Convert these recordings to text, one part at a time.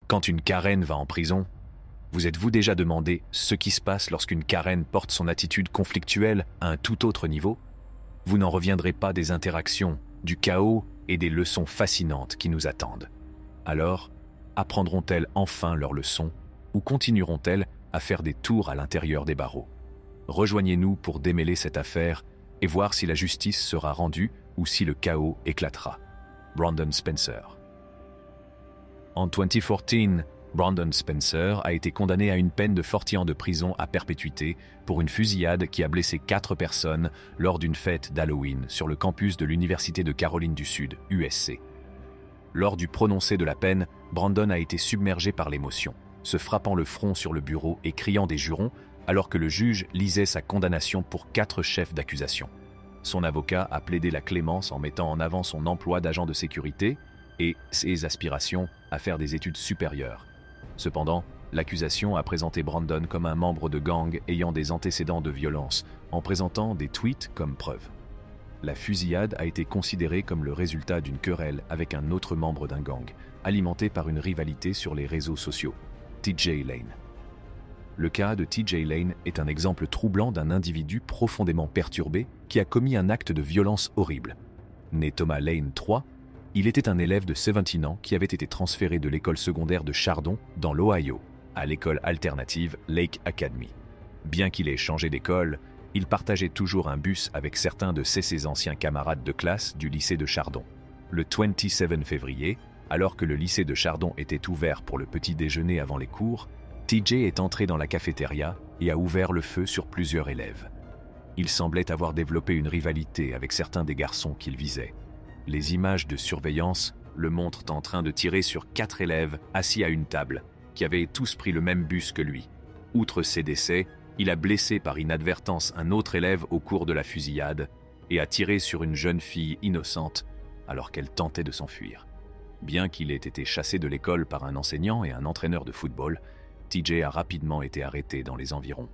Quand une Karen va en prison, vous êtes-vous déjà demandé ce qui se passe lorsqu'une Karen porte son attitude conflictuelle à un tout autre niveau? Vous n'en reviendrez pas des interactions, du chaos et des leçons fascinantes qui nous attendent. Alors, apprendront-elles enfin leurs leçons ou continueront-elles à faire des tours à l'intérieur des barreaux? Rejoignez-nous pour démêler cette affaire et voir si la justice sera rendue ou si le chaos éclatera. Brandon Spencer. En 2014, Brandon Spencer a été condamné à une peine de 40 ans de prison à perpétuité pour une fusillade qui a blessé 4 personnes lors d'une fête d'Halloween sur le campus de l'Université de Caroline du Sud, USC. Lors du prononcé de la peine, Brandon a été submergé par l'émotion, se frappant le front sur le bureau et criant des jurons alors que le juge lisait sa condamnation pour 4 chefs d'accusation. Son avocat a plaidé la clémence en mettant en avant son emploi d'agent de sécurité et ses aspirations à faire des études supérieures. Cependant, l'accusation a présenté Brandon comme un membre de gang ayant des antécédents de violence, en présentant des tweets comme preuve. La fusillade a été considérée comme le résultat d'une querelle avec un autre membre d'un gang, alimentée par une rivalité sur les réseaux sociaux, TJ Lane. Le cas de TJ Lane est un exemple troublant d'un individu profondément perturbé qui a commis un acte de violence horrible. Né Thomas Lane III, il était un élève de 17 ans qui avait été transféré de l'école secondaire de Chardon, dans l'Ohio, à l'école alternative Lake Academy. Bien qu'il ait changé d'école, il partageait toujours un bus avec certains de ses anciens camarades de classe du lycée de Chardon. Le 27 février, alors que le lycée de Chardon était ouvert pour le petit déjeuner avant les cours, TJ est entré dans la cafétéria et a ouvert le feu sur plusieurs élèves. Il semblait avoir développé une rivalité avec certains des garçons qu'il visait. Les images de surveillance le montrent en train de tirer sur 4 élèves assis à une table, qui avaient tous pris le même bus que lui. Outre ses décès, il a blessé par inadvertance un autre élève au cours de la fusillade et a tiré sur une jeune fille innocente alors qu'elle tentait de s'enfuir. Bien qu'il ait été chassé de l'école par un enseignant et un entraîneur de football, TJ a rapidement été arrêté dans les environs.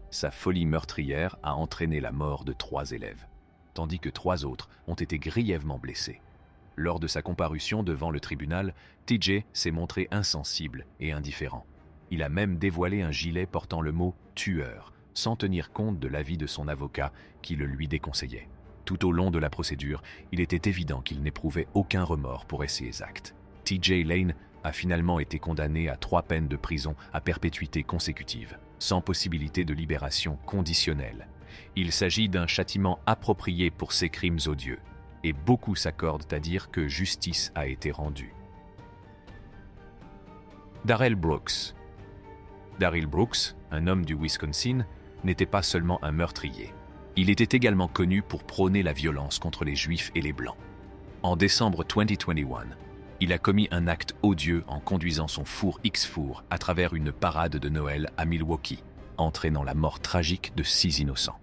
Sa folie meurtrière a entraîné la mort de 3 élèves, tandis que 3 autres ont été grièvement blessés. Lors de sa comparution devant le tribunal, TJ s'est montré insensible et indifférent. Il a même dévoilé un gilet portant le mot « tueur », sans tenir compte de l'avis de son avocat qui le lui déconseillait. Tout au long de la procédure, il était évident qu'il n'éprouvait aucun remords pour ses actes. TJ Lane a finalement été condamné à 3 peines de prison à perpétuité consécutive, sans possibilité de libération conditionnelle. Il s'agit d'un châtiment approprié pour ces crimes odieux, et beaucoup s'accordent à dire que justice a été rendue. Darrell Brooks. Darrell Brooks, un homme du Wisconsin, n'était pas seulement un meurtrier. Il était également connu pour prôner la violence contre les Juifs et les Blancs. En décembre 2021, il a commis un acte odieux en conduisant son four X-Four à travers une parade de Noël à Milwaukee, entraînant la mort tragique de 6 innocents.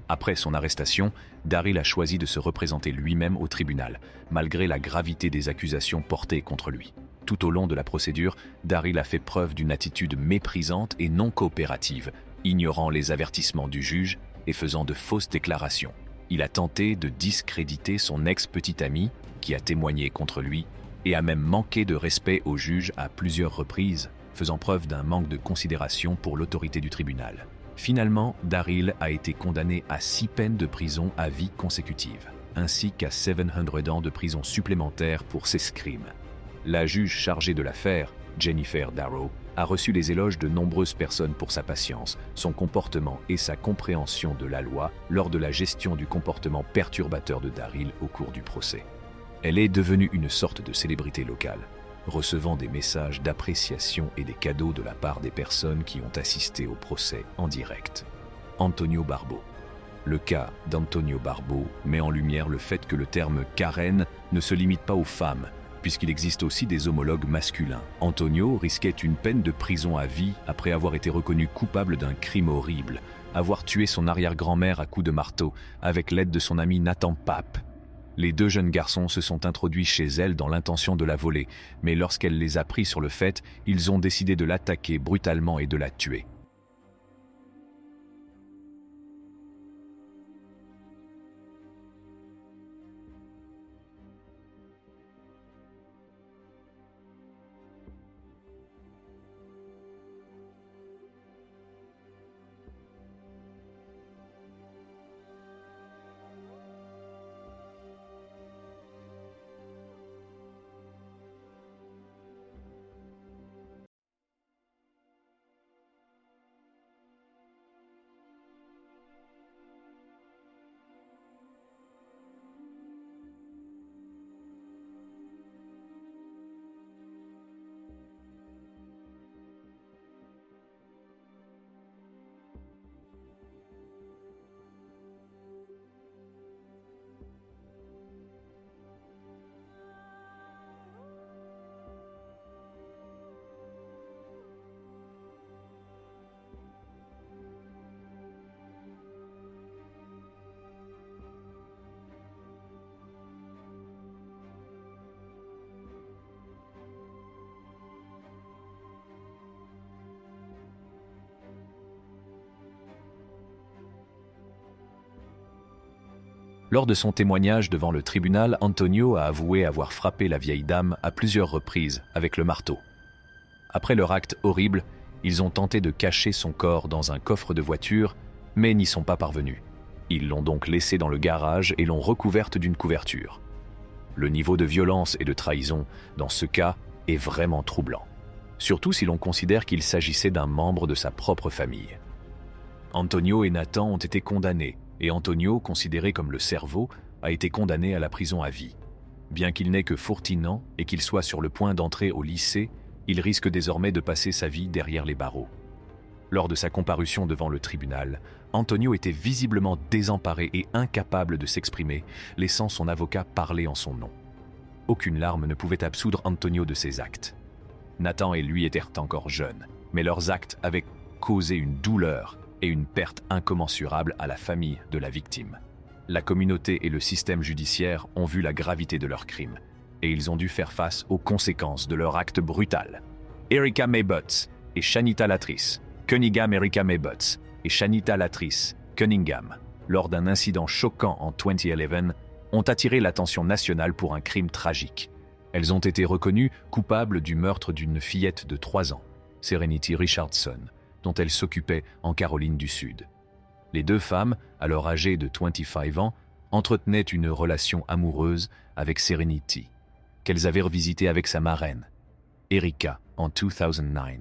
Après son arrestation, Darrell a choisi de se représenter lui-même au tribunal, malgré la gravité des accusations portées contre lui. Tout au long de la procédure, Darrell a fait preuve d'une attitude méprisante et non coopérative, ignorant les avertissements du juge et faisant de fausses déclarations. Il a tenté de discréditer son ex-petit ami, qui a témoigné contre lui, et a même manqué de respect au juge à plusieurs reprises, faisant preuve d'un manque de considération pour l'autorité du tribunal. Finalement, Darrell a été condamné à 6 peines de prison à vie consécutive, ainsi qu'à 700 ans de prison supplémentaire pour ses crimes. La juge chargée de l'affaire, Jennifer Darrow, a reçu les éloges de nombreuses personnes pour sa patience, son comportement et sa compréhension de la loi lors de la gestion du comportement perturbateur de Darrell au cours du procès. Elle est devenue une sorte de célébrité locale, recevant des messages d'appréciation et des cadeaux de la part des personnes qui ont assisté au procès en direct. Antonio Barbeau. Le cas d'Antonio Barbeau met en lumière le fait que le terme « Karen » ne se limite pas aux femmes, puisqu'il existe aussi des homologues masculins. Antonio risquait une peine de prison à vie après avoir été reconnu coupable d'un crime horrible, avoir tué son arrière-grand-mère à coups de marteau avec l'aide de son ami Nathan Pape. Les 2 jeunes garçons se sont introduits chez elle dans l'intention de la voler, mais lorsqu'elle les a pris sur le fait, ils ont décidé de l'attaquer brutalement et de la tuer. Lors de son témoignage devant le tribunal, Antonio a avoué avoir frappé la vieille dame à plusieurs reprises avec le marteau. Après leur acte horrible, ils ont tenté de cacher son corps dans un coffre de voiture, mais n'y sont pas parvenus. Ils l'ont donc laissée dans le garage et l'ont recouverte d'une couverture. Le niveau de violence et de trahison, dans ce cas, est vraiment troublant. Surtout si l'on considère qu'il s'agissait d'un membre de sa propre famille. Antonio et Nathan ont été condamnés, et Antonio, considéré comme le cerveau, a été condamné à la prison à vie. Bien qu'il n'ait que 14 ans et qu'il soit sur le point d'entrer au lycée, il risque désormais de passer sa vie derrière les barreaux. Lors de sa comparution devant le tribunal, Antonio était visiblement désemparé et incapable de s'exprimer, laissant son avocat parler en son nom. Aucune larme ne pouvait absoudre Antonio de ses actes. Nathan et lui étaient encore jeunes, mais leurs actes avaient causé une douleur et une perte incommensurable à la famille de la victime. La communauté et le système judiciaire ont vu la gravité de leurs crimes, et ils ont dû faire face aux conséquences de leur acte brutal. Erica May Butts et Shanita Latrice, Cunningham Erica May Butts et Shanita Latrice, Cunningham, lors d'un incident choquant en 2011, ont attiré l'attention nationale pour un crime tragique. Elles ont été reconnues coupables du meurtre d'une fillette de 3 ans, Serenity Richardson, dont elles s'occupaient en Caroline du Sud. Les deux femmes, alors âgées de 25 ans, entretenaient une relation amoureuse avec Serenity, qu'elles avaient revisitée avec sa marraine, Erica, en 2009.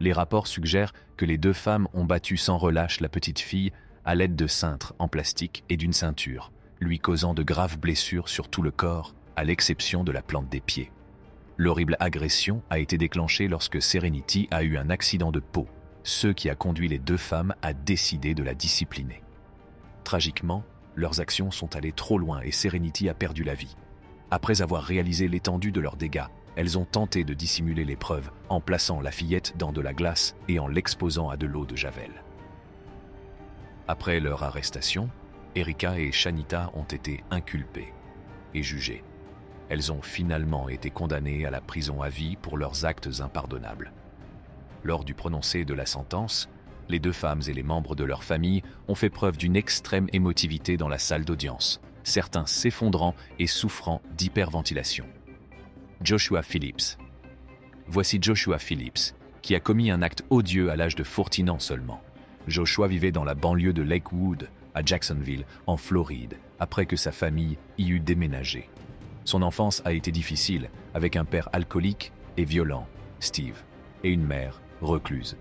Les rapports suggèrent que les deux femmes ont battu sans relâche la petite fille à l'aide de cintres en plastique et d'une ceinture, lui causant de graves blessures sur tout le corps, à l'exception de la plante des pieds. L'horrible agression a été déclenchée lorsque Serenity a eu un accident de peau, ce qui a conduit les deux femmes à décider de la discipliner. Tragiquement, leurs actions sont allées trop loin et Serenity a perdu la vie. Après avoir réalisé l'étendue de leurs dégâts, elles ont tenté de dissimuler les preuves en plaçant la fillette dans de la glace et en l'exposant à de l'eau de Javel. Après leur arrestation, Erica et Shanita ont été inculpées et jugées. Elles ont finalement été condamnées à la prison à vie pour leurs actes impardonnables. Lors du prononcé de la sentence, les deux femmes et les membres de leur famille ont fait preuve d'une extrême émotivité dans la salle d'audience, certains s'effondrant et souffrant d'hyperventilation. Joshua Phillips. Voici Joshua Phillips, qui a commis un acte odieux à l'âge de 14 ans seulement. Joshua vivait dans la banlieue de Lakewood, à Jacksonville, en Floride, après que sa famille y eut déménagé. Son enfance a été difficile, avec un père alcoolique et violent, Steve, et une mère recluse.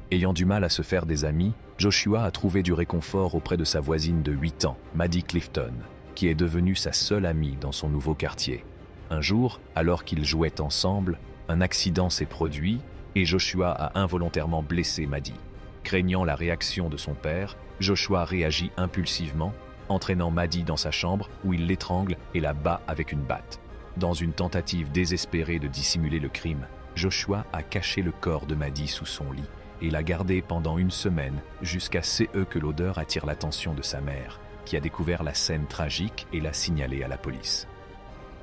Ayant du mal à se faire des amis, Joshua a trouvé du réconfort auprès de sa voisine de 8 ans, Maddie Clifton, qui est devenue sa seule amie dans son nouveau quartier. Un jour, alors qu'ils jouaient ensemble, un accident s'est produit et Joshua a involontairement blessé Maddie. Craignant la réaction de son père, Joshua réagit impulsivement, entraînant Maddie dans sa chambre où il l'étrangle et la bat avec une batte. Dans une tentative désespérée de dissimuler le crime, Joshua a caché le corps de Maddie sous son lit et l'a gardé pendant 1 semaine jusqu'à ce que l'odeur attire l'attention de sa mère, qui a découvert la scène tragique et l'a signalée à la police.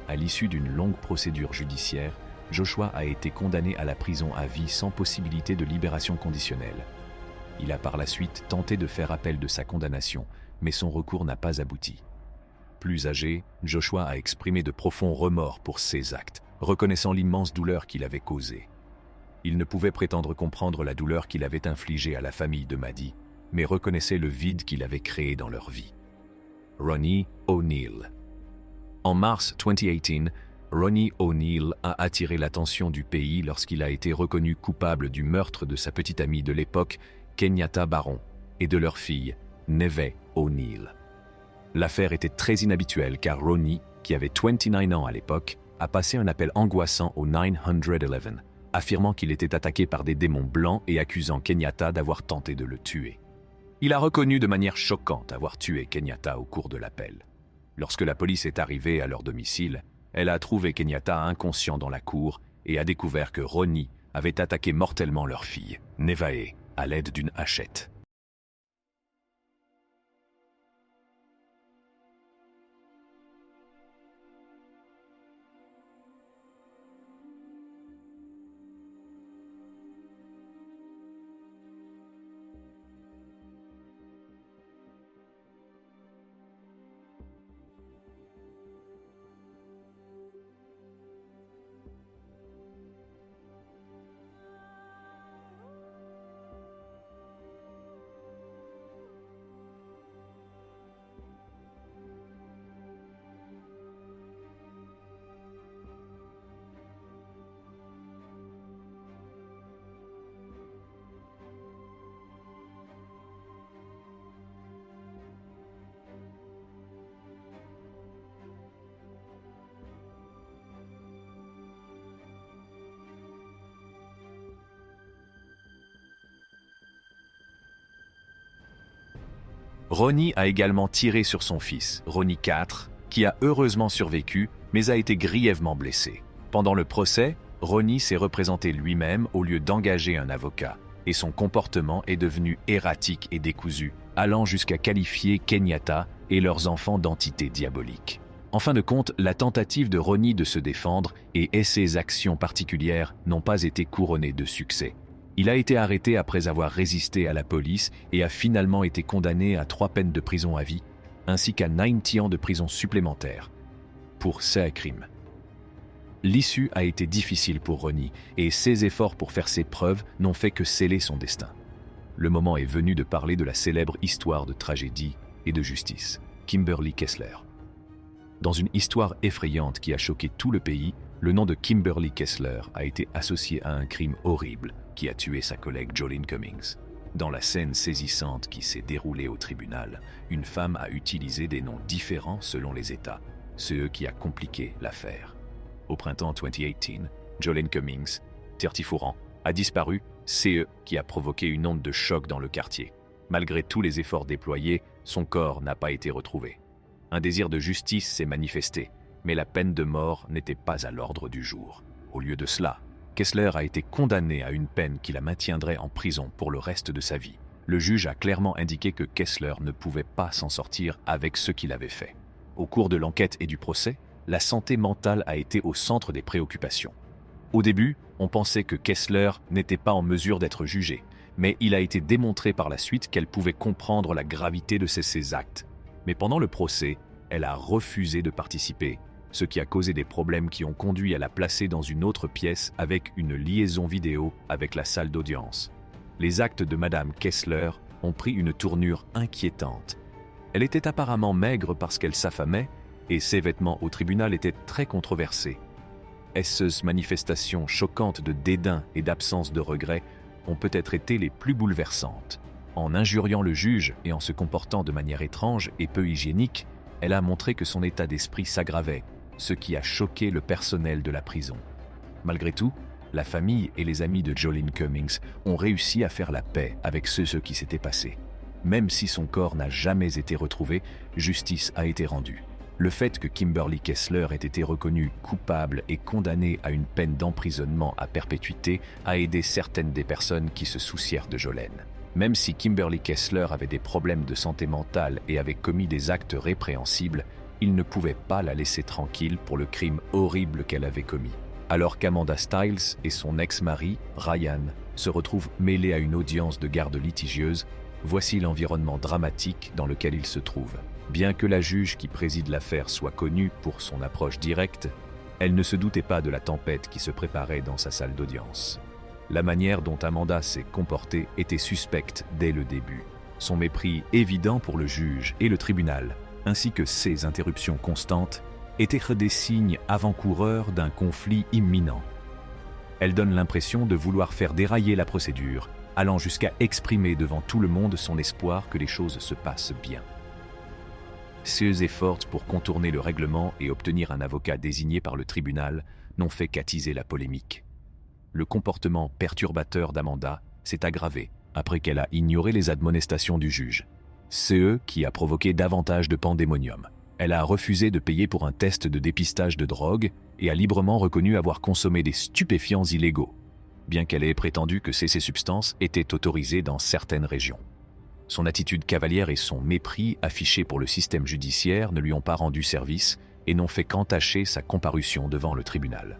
À l'issue d'une longue procédure judiciaire, Joshua a été condamné à la prison à vie sans possibilité de libération conditionnelle. Il a par la suite tenté de faire appel de sa condamnation, mais son recours n'a pas abouti. Plus âgé, Joshua a exprimé de profonds remords pour ses actes, reconnaissant l'immense douleur qu'il avait causée. Il ne pouvait prétendre comprendre la douleur qu'il avait infligée à la famille de Maddie, mais reconnaissait le vide qu'il avait créé dans leur vie. Ronnie O'Neill. En mars 2018, Ronnie O'Neill a attiré l'attention du pays lorsqu'il a été reconnu coupable du meurtre de sa petite amie de l'époque, Kenyatta Baron, et de leur fille, Neve O'Neill. L'affaire était très inhabituelle car Ronnie, qui avait 29 ans à l'époque, a passé un appel angoissant au 911, affirmant qu'il était attaqué par des démons blancs et accusant Kenyatta d'avoir tenté de le tuer. Il a reconnu de manière choquante avoir tué Kenyatta au cours de l'appel. Lorsque la police est arrivée à leur domicile, elle a trouvé Kenyatta inconscient dans la cour et a découvert que Ronnie avait attaqué mortellement leur fille, Nevaeh, à l'aide d'une hachette. Ronnie a également tiré sur son fils, Ronnie IV, qui a heureusement survécu, mais a été grièvement blessé. Pendant le procès, Ronnie s'est représenté lui-même au lieu d'engager un avocat, et son comportement est devenu erratique et décousu, allant jusqu'à qualifier Kenyatta et leurs enfants d'entités diaboliques. En fin de compte, la tentative de Ronnie de se défendre et ses actions particulières n'ont pas été couronnées de succès. Il a été arrêté après avoir résisté à la police et a finalement été condamné à 3 peines de prison à vie, ainsi qu'à 90 ans de prison supplémentaire, pour ces crimes. L'issue a été difficile pour Ronnie, et ses efforts pour faire ses preuves n'ont fait que sceller son destin. Le moment est venu de parler de la célèbre histoire de tragédie et de justice, Kimberly Kessler. Dans une histoire effrayante qui a choqué tout le pays, le nom de Kimberly Kessler a été associé à un crime horrible qui a tué sa collègue Jolene Cummings. Dans la scène saisissante qui s'est déroulée au tribunal, une femme a utilisé des noms différents selon les États, ce qui a compliqué l'affaire. Au printemps 2018, Jolene Cummings, Tertifourant, a disparu, ce qui a provoqué une onde de choc dans le quartier. Malgré tous les efforts déployés, son corps n'a pas été retrouvé. Un désir de justice s'est manifesté, mais la peine de mort n'était pas à l'ordre du jour. Au lieu de cela, Kessler a été condamné à une peine qui la maintiendrait en prison pour le reste de sa vie. Le juge a clairement indiqué que Kessler ne pouvait pas s'en sortir avec ce qu'il avait fait. Au cours de l'enquête et du procès, la santé mentale a été au centre des préoccupations. Au début, on pensait que Kessler n'était pas en mesure d'être jugée, mais il a été démontré par la suite qu'elle pouvait comprendre la gravité de ses actes. Mais pendant le procès, elle a refusé de participer, ce qui a causé des problèmes qui ont conduit à la placer dans une autre pièce avec une liaison vidéo avec la salle d'audience. Les actes de Madame Kessler ont pris une tournure inquiétante. Elle était apparemment maigre parce qu'elle s'affamait, et ses vêtements au tribunal étaient très controversés. Ces manifestations choquantes de dédain et d'absence de regret ont peut-être été les plus bouleversantes. En injuriant le juge et en se comportant de manière étrange et peu hygiénique, elle a montré que son état d'esprit s'aggravait, ce qui a choqué le personnel de la prison. Malgré tout, la famille et les amis de Jolene Cummings ont réussi à faire la paix avec ce qui s'était passé. Même si son corps n'a jamais été retrouvé, justice a été rendue. Le fait que Kimberly Kessler ait été reconnue coupable et condamnée à une peine d'emprisonnement à perpétuité a aidé certaines des personnes qui se soucièrent de Jolene. Même si Kimberly Kessler avait des problèmes de santé mentale et avait commis des actes répréhensibles, il ne pouvait pas la laisser tranquille pour le crime horrible qu'elle avait commis. Alors qu'Amanda Styles et son ex-mari, Ryan, se retrouvent mêlés à une audience de garde litigieuse, voici l'environnement dramatique dans lequel ils se trouvent. Bien que la juge qui préside l'affaire soit connue pour son approche directe, elle ne se doutait pas de la tempête qui se préparait dans sa salle d'audience. La manière dont Amanda s'est comportée était suspecte dès le début. Son mépris évident pour le juge et le tribunal, ainsi que ses interruptions constantes, étaient des signes avant-coureurs d'un conflit imminent. Elle donne l'impression de vouloir faire dérailler la procédure, allant jusqu'à exprimer devant tout le monde son espoir que les choses se passent bien. Ses efforts pour contourner le règlement et obtenir un avocat désigné par le tribunal n'ont fait qu'attiser la polémique. Le comportement perturbateur d'Amanda s'est aggravé après qu'elle a ignoré les admonestations du juge. C'est qui a provoqué davantage de pandémonium. Elle a refusé de payer pour un test de dépistage de drogue et a librement reconnu avoir consommé des stupéfiants illégaux, bien qu'elle ait prétendu que ces substances étaient autorisées dans certaines régions. Son attitude cavalière et son mépris affiché pour le système judiciaire ne lui ont pas rendu service et n'ont fait qu'entacher sa comparution devant le tribunal.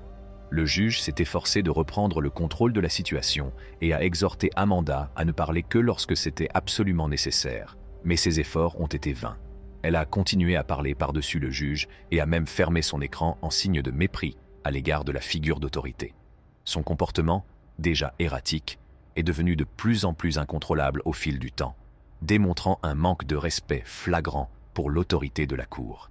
Le juge s'est efforcé de reprendre le contrôle de la situation et a exhorté Amanda à ne parler que lorsque c'était absolument nécessaire, mais ses efforts ont été vains. Elle a continué à parler par-dessus le juge et a même fermé son écran en signe de mépris à l'égard de la figure d'autorité. Son comportement, déjà erratique, est devenu de plus en plus incontrôlable au fil du temps, démontrant un manque de respect flagrant pour l'autorité de la Cour.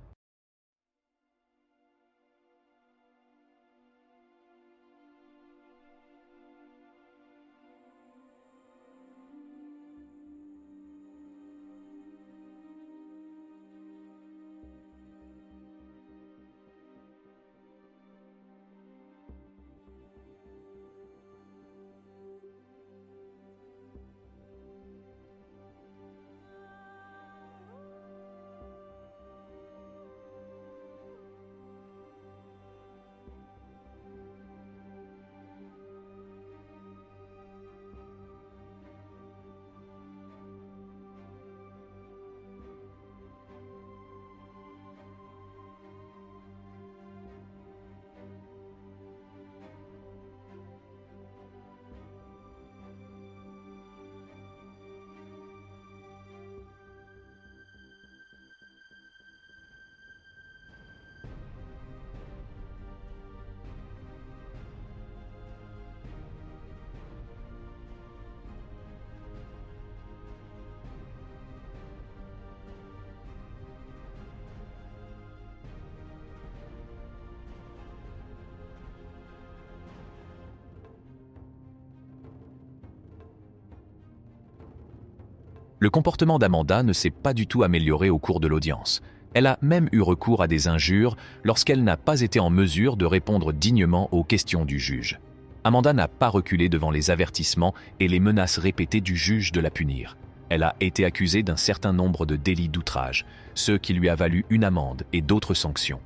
Le comportement d'Amanda ne s'est pas du tout amélioré au cours de l'audience. Elle a même eu recours à des injures lorsqu'elle n'a pas été en mesure de répondre dignement aux questions du juge. Amanda n'a pas reculé devant les avertissements et les menaces répétées du juge de la punir. Elle a été accusée d'un certain nombre de délits d'outrage, ce qui lui a valu une amende et d'autres sanctions.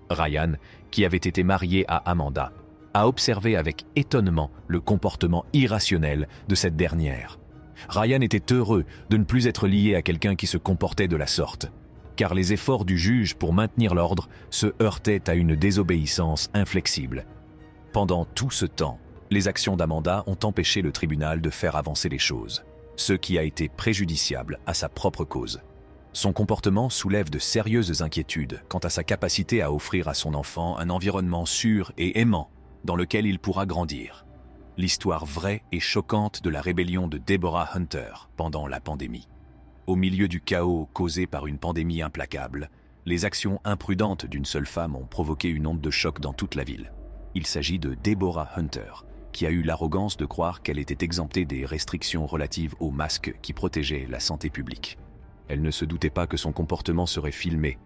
Ryan, qui avait été marié à Amanda, a observé avec étonnement le comportement irrationnel de cette dernière. Ryan était heureux de ne plus être lié à quelqu'un qui se comportait de la sorte, car les efforts du juge pour maintenir l'ordre se heurtaient à une désobéissance inflexible. Pendant tout ce temps, les actions d'Amanda ont empêché le tribunal de faire avancer les choses, ce qui a été préjudiciable à sa propre cause. Son comportement soulève de sérieuses inquiétudes quant à sa capacité à offrir à son enfant un environnement sûr et aimant dans lequel il pourra grandir. L'histoire vraie et choquante de la rébellion de Deborah Hunter pendant la pandémie. Au milieu du chaos causé par une pandémie implacable, les actions imprudentes d'une seule femme ont provoqué une onde de choc dans toute la ville. Il s'agit de Deborah Hunter, qui a eu l'arrogance de croire qu'elle était exemptée des restrictions relatives aux masques qui protégeaient la santé publique. Elle ne se doutait pas que son comportement serait filmé,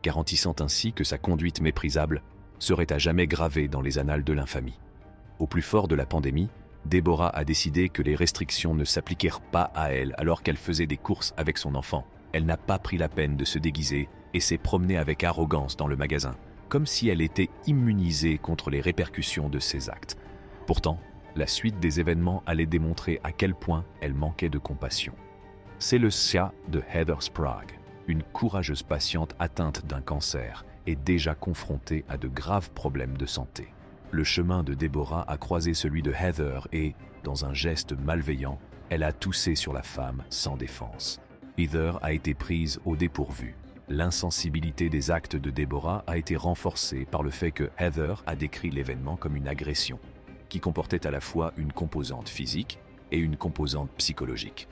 garantissant ainsi que sa conduite méprisable serait à jamais gravée dans les annales de l'infamie. Au plus fort de la pandémie, Deborah a décidé que les restrictions ne s'appliquèrent pas à elle alors qu'elle faisait des courses avec son enfant. Elle n'a pas pris la peine de se déguiser et s'est promenée avec arrogance dans le magasin, comme si elle était immunisée contre les répercussions de ses actes. Pourtant, la suite des événements allait démontrer à quel point elle manquait de compassion. C'est le cas de Heather Sprague, une courageuse patiente atteinte d'un cancer et déjà confrontée à de graves problèmes de santé. Le chemin de Deborah a croisé celui de Heather et, dans un geste malveillant, elle a toussé sur la femme sans défense. Heather a été prise au dépourvu. L'insensibilité des actes de Deborah a été renforcée par le fait que Heather a décrit l'événement comme une agression, qui comportait à la fois une composante physique et une composante psychologique.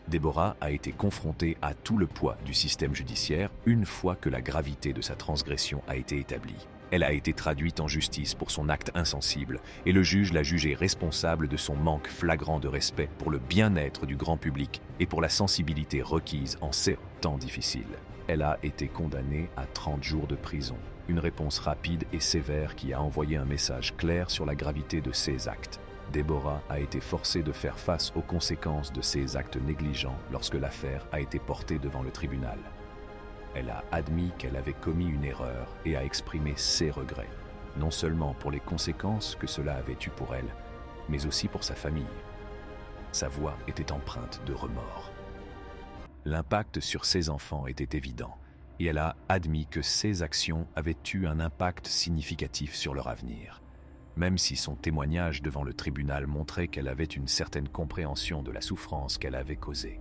Deborah a été confrontée à tout le poids du système judiciaire une fois que la gravité de sa transgression a été établie. Elle a été traduite en justice pour son acte insensible et le juge l'a jugée responsable de son manque flagrant de respect pour le bien-être du grand public et pour la sensibilité requise en ces temps difficiles. Elle a été condamnée à 30 jours de prison, une réponse rapide et sévère qui a envoyé un message clair sur la gravité de ses actes. Deborah a été forcée de faire face aux conséquences de ses actes négligents lorsque l'affaire a été portée devant le tribunal. Elle a admis qu'elle avait commis une erreur et a exprimé ses regrets, non seulement pour les conséquences que cela avait eues pour elle, mais aussi pour sa famille. Sa voix était empreinte de remords. L'impact sur ses enfants était évident, et elle a admis que ses actions avaient eu un impact significatif sur leur avenir. Même si son témoignage devant le tribunal montrait qu'elle avait une certaine compréhension de la souffrance qu'elle avait causée.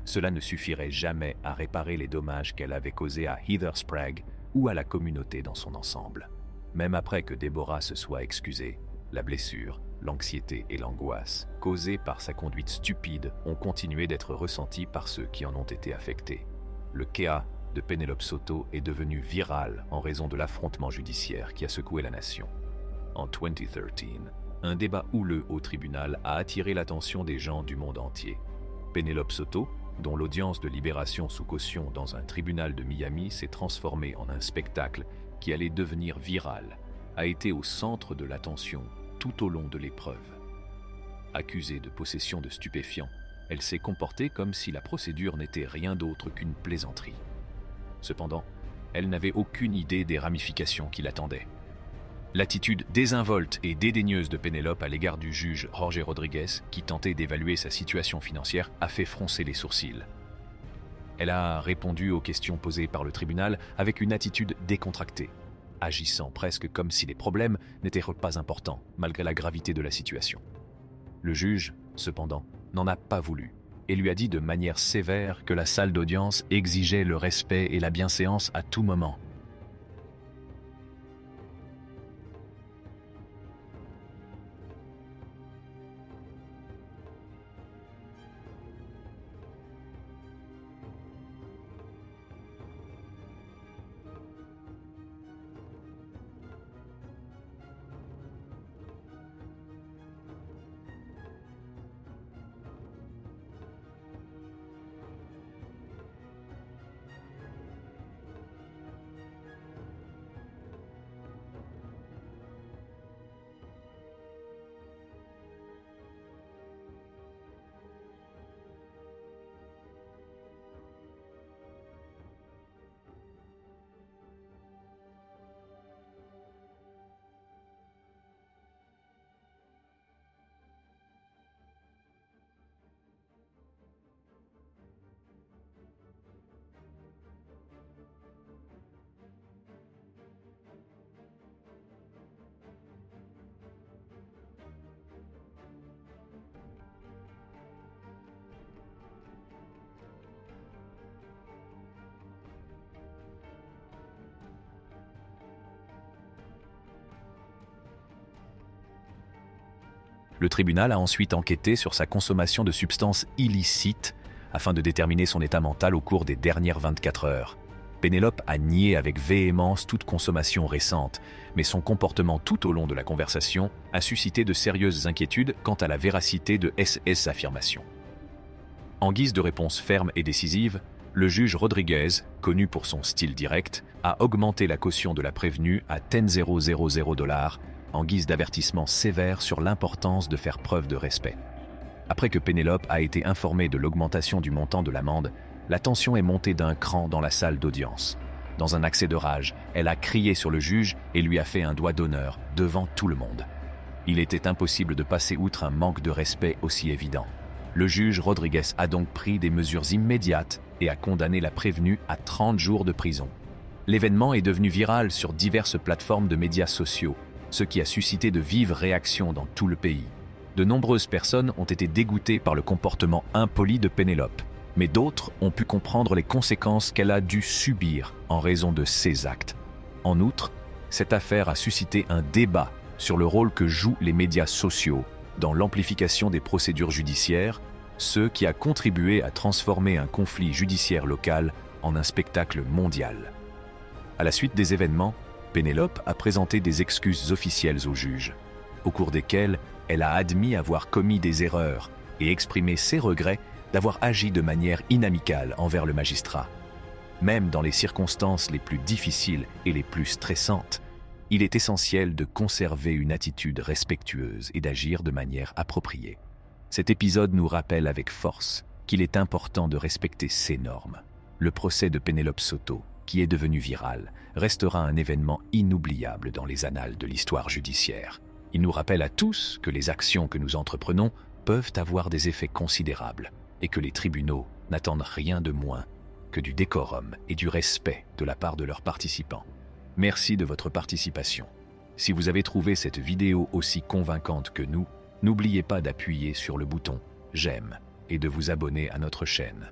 Cela ne suffirait jamais à réparer les dommages qu'elle avait causés à Heather Sprague ou à la communauté dans son ensemble. Même après que Deborah se soit excusée, la blessure, l'anxiété et l'angoisse causées par sa conduite stupide ont continué d'être ressenties par ceux qui en ont été affectés. Le cas de Penelope Soto est devenu viral en raison de l'affrontement judiciaire qui a secoué la nation. En 2013, un débat houleux au tribunal a attiré l'attention des gens du monde entier. Penelope Soto, dont l'audience de libération sous caution dans un tribunal de Miami s'est transformée en un spectacle qui allait devenir viral, a été au centre de l'attention tout au long de l'épreuve. Accusée de possession de stupéfiants, elle s'est comportée comme si la procédure n'était rien d'autre qu'une plaisanterie. Cependant, elle n'avait aucune idée des ramifications qui l'attendaient. L'attitude désinvolte et dédaigneuse de Penelope à l'égard du juge Jorge Rodriguez, qui tentait d'évaluer sa situation financière, a fait froncer les sourcils. Elle a répondu aux questions posées par le tribunal avec une attitude décontractée, agissant presque comme si les problèmes n'étaient pas importants, malgré la gravité de la situation. Le juge, cependant, n'en a pas voulu et lui a dit de manière sévère que la salle d'audience exigeait le respect et la bienséance à tout moment. Le tribunal a ensuite enquêté sur sa consommation de substances illicites afin de déterminer son état mental au cours des dernières 24 heures. Pénélope a nié avec véhémence toute consommation récente, mais son comportement tout au long de la conversation a suscité de sérieuses inquiétudes quant à la véracité de ses affirmations. En guise de réponse ferme et décisive, le juge Rodriguez, connu pour son style direct, a augmenté la caution de la prévenue à $10,000 en guise d'avertissement sévère sur l'importance de faire preuve de respect. Après que Pénélope a été informée de l'augmentation du montant de l'amende, la tension est montée d'un cran dans la salle d'audience. Dans un accès de rage, elle a crié sur le juge et lui a fait un doigt d'honneur devant tout le monde. Il était impossible de passer outre un manque de respect aussi évident. Le juge Rodriguez a donc pris des mesures immédiates et a condamné la prévenue à 30 jours de prison. L'événement est devenu viral sur diverses plateformes de médias sociaux, ce qui a suscité de vives réactions dans tout le pays. De nombreuses personnes ont été dégoûtées par le comportement impoli de Pénélope, mais d'autres ont pu comprendre les conséquences qu'elle a dû subir en raison de ses actes. En outre, cette affaire a suscité un débat sur le rôle que jouent les médias sociaux dans l'amplification des procédures judiciaires, ce qui a contribué à transformer un conflit judiciaire local en un spectacle mondial. À la suite des événements, Pénélope a présenté des excuses officielles au juge, au cours desquelles elle a admis avoir commis des erreurs et exprimé ses regrets d'avoir agi de manière inamicale envers le magistrat. Même dans les circonstances les plus difficiles et les plus stressantes, il est essentiel de conserver une attitude respectueuse et d'agir de manière appropriée. Cet épisode nous rappelle avec force qu'il est important de respecter ces normes. Le procès de Pénélope Soto, qui est devenu viral, restera un événement inoubliable dans les annales de l'histoire judiciaire. Il nous rappelle à tous que les actions que nous entreprenons peuvent avoir des effets considérables et que les tribunaux n'attendent rien de moins que du décorum et du respect de la part de leurs participants. Merci de votre participation. Si vous avez trouvé cette vidéo aussi convaincante que nous, n'oubliez pas d'appuyer sur le bouton « J'aime » et de vous abonner à notre chaîne.